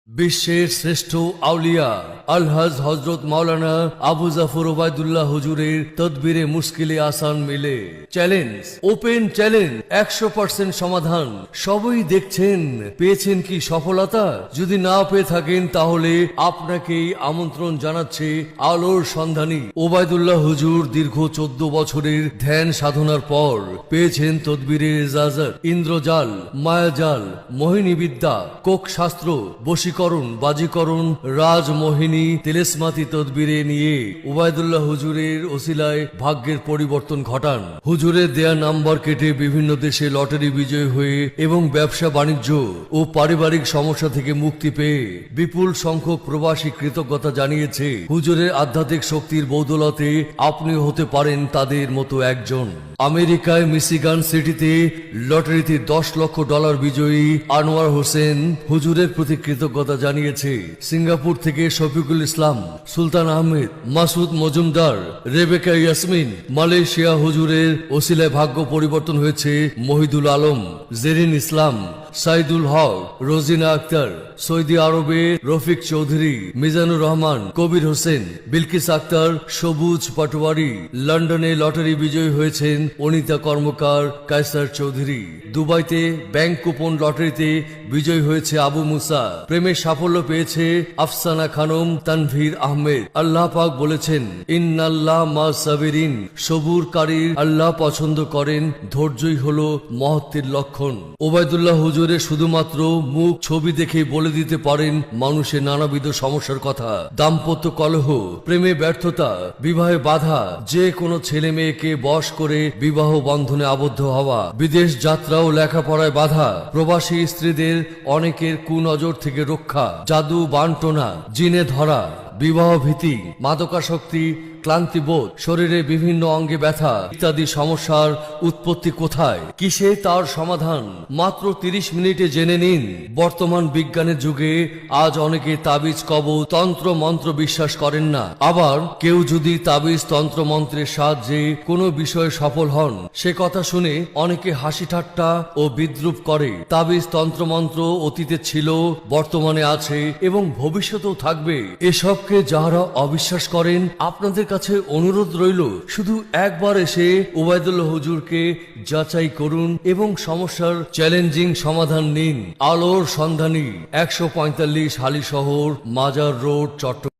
বিশ্বের শ্রেষ্ঠ আউলিয়া আলহাজ হজরত মাওলানা আবু জাফর ওবায়দুল্লাহ হুজুরের তদবিরে মুশকিলে আসান মিলে চ্যালেঞ্জ, ওপেন চ্যালেঞ্জ, 100% সমাধান। সবই দেখছেন, পেয়েছেন কি সফলতা? যদি না পেয়ে থাকেন তাহলে আপনাকেই আমন্ত্রণ জানাচ্ছে আলোর সন্ধানী ওবায়দুল্লাহ হুজুর। দীর্ঘ 14 বছরের ধ্যান সাধনার পর পেয়েছেন তদবিরের ইজাজত। ইন্দ্রজাল, মায়াজাল, মোহিনী বিদ্যা, কোক শাস্ত্র, বশীকরণ, বাজিকরণ, রাজমোহিনী, তিলেসমাতি তদবিরে নিয়ে ওবায়দুল্লাহ হুজুরের ওসিলায় ভাগ্যের পরিবর্তন ঘটান। হুজুরের দেয়া নাম্বার কেটে বিভিন্ন দেশে লটারি বিজয় হয়ে এবং ব্যবসা বাণিজ্য ও পারিবারিক সমস্যা থেকে মুক্তি পেয়ে বিপুল সংখ্যক প্রবাসী কৃতজ্ঞতা জানিয়েছে। হুজুরের আধ্যাত্মিক শক্তির বৌদলতে আপনি হতে পারেন তাদের মতো একজন। আমেরিকায় মিশিগান সিটিতে লটারিতে $10 লক্ষ বিজয়ী আনোয়ার হোসেন হুজুরের প্রতি কৃতজ্ঞতা জানিয়েছে। সিঙ্গাপুর থেকে শফিকুল ইসলাম, সুলতান আহমেদ, মাসুদ মজুমদার, রেবেকা ইয়াসমিন, মালয়েশিয়া হুজুরের ওসিলায় ভাগ্য পরিবর্তন হয়েছে। মহিদুল আলম, জেরিন ইসলাম, সাইদুল হক, রোজিনা আক্তার, সৌদি আরবে রফিক চৌধুরী, মিজানুর রহমান, কবির হোসেন, বিলকিস আক্তার, সবুজ পাটোয়ারি। লন্ডনে লটারি বিজয়ী হয়েছেন অনিতা কর্মকার, কায়সার চৌধুরী। দুবাইতে ব্যাংক কুপন লটারিতে বিজয়ী হয়েছে আবু মুসা। প্রেমের সাফল্য পেয়েছে আফসানা খানম, তানভীর আহমেদ। আল্লাহ পাক বলেছেন, ইন্নাল্লাহ মা সাবিরিন, সবুরকারীর আল্লাহ পছন্দ করেন। ধৈর্যই হলো মহত্বের লক্ষণ। ওবায়দুল্লাহ হুজুরের শুধুমাত্র মুখ ছবি দেখে বলে দিতে পারেন মানুষের নানাবিধ সমস্যার কথা। দাম্পত্য কলহ, প্রেমে ব্যর্থতা, বিবাহে বাধা, যে কোনো ছেলে মেয়েকে বশ করে বিবাহ বন্ধনে আবদ্ধ হওয়া, বিদেশ যাত্রা ও লেখাপড়ায় বাধা, প্রবাসী স্ত্রীদের অনেকের কুনজর থেকে রক্ষা, জাদু বান্টনা, জিনে ধরা, বিবাহ ভীতি, মাদকাসক্তি, ক্লান্তিবোধ, শরীরে বিভিন্ন অঙ্গে ব্যথা ইত্যাদি সমস্যার উৎপত্তি কোথায়, কিসে তার সমাধান? মাত্র 30 মিনিটে জেনে নিন। বর্তমান বিজ্ঞানের যুগে আজ অনেকে তাবিজ, কবজ, তন্ত্র মন্ত্র বিশ্বাস করেন না। আবার কেউ যদি তাবিজ তন্ত্র মন্ত্রের সাহায্যে কোনো বিষয়ে সফল হন, সে কথা শুনে অনেকে হাসি ঠাট্টা ও বিদ্রুপ করে। তাবিজ তন্ত্র মন্ত্র অতীতে ছিল, বর্তমানে আছে এবং ভবিষ্যতেও থাকবে। এসবকে যারা অবিশ্বাস করেন, আপনাদের কাছে অনুরোধ রইল, শুধু একবার এসে ওবায়দুল্লাহ হুজুরকে যাচাই করুন এবং সমস্যার চ্যালেঞ্জিং সমাধান নিন। আলোর সন্ধানী, 145 হালিশহর, মাজার রোড, চট্টগ্রাম।